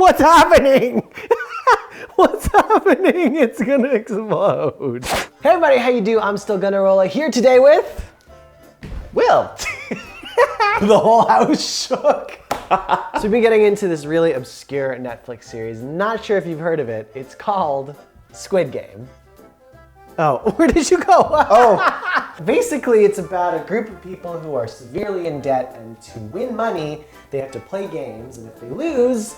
What's happening? What's happening? It's gonna explode. Hey everybody, how you do? I'm still gunnarolla here today with Will. the whole house shook. So we've been getting into this really obscure Netflix series. Not sure if you've heard of it. It's called Squid Game. Oh, where did you go? Oh. Basically, it's about a group of people who are severely in debt, and to win money, they have to play games, and if they lose,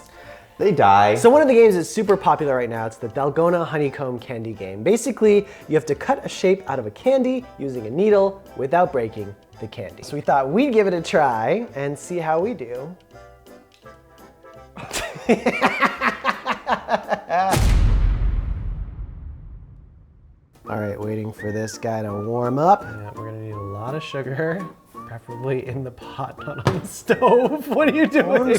They die. So one of the games that's super popular right now, it's the Dalgona honeycomb candy game. Basically, you have to cut a shape out of a candy using a needle without breaking the candy. So we thought we'd give it a try and see how we do. All right, waiting for this guy to warm up. Yeah, we're gonna need a lot of sugar, preferably in the pot, not on the stove. What are you doing?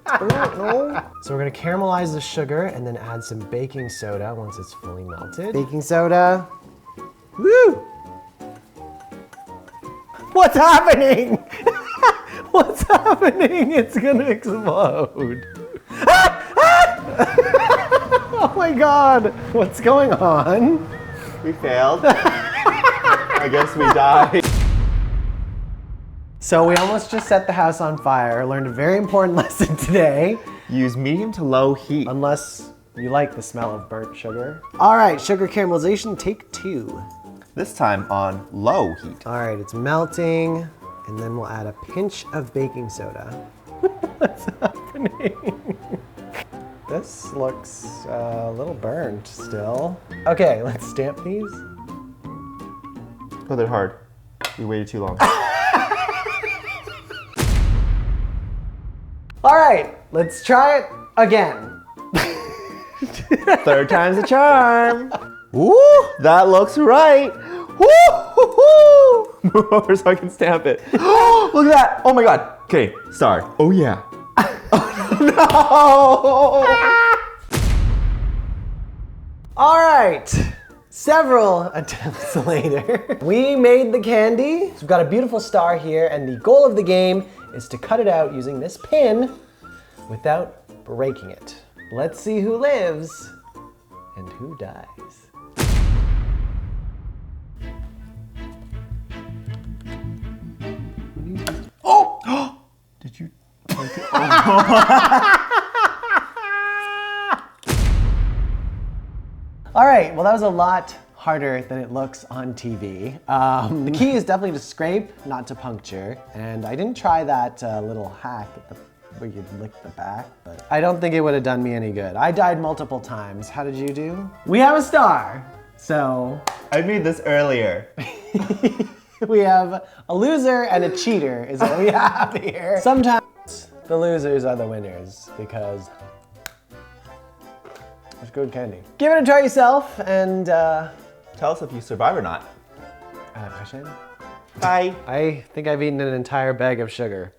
I don't know. So we're gonna caramelize the sugar and then add some baking soda once it's fully melted. Baking soda. Woo! What's happening? What's happening? It's gonna explode. Oh my God, what's going on? We failed. I guess we died. So we almost just set the house on fire. Learned a very important lesson today. Use medium to low heat. Unless you like the smell of burnt sugar. All right, sugar caramelization, take 2. This time on low heat. All right, it's melting, and then we'll add a pinch of baking soda. What's happening? This looks a little burnt still. Okay, let's stamp these. Oh, they're hard. We waited too long. All right, let's try it again. Third time's a charm. Ooh, that looks right. Woo! Move over so I can stamp it. Look at that. Oh my God. Okay, star. Oh yeah. Oh, no. All right, several attempts later, we made the candy. So we've got a beautiful star here, and the goal of the game is to cut it out using this pin without breaking it. Let's see who lives and who dies. Oh! Did you? All right, well that was a lot harder than it looks on TV. The key is definitely to scrape, not to puncture. And I didn't try that little hack where you lick the back, but I don't think it would have done me any good. I died multiple times. How did you do? We have a star, so. I made this earlier. We have a loser and a cheater is what we have here. Sometimes the losers are the winners because it's good candy. Give it a try yourself and Tell us if you survive or not. question? Bye. I think I've eaten an entire bag of sugar.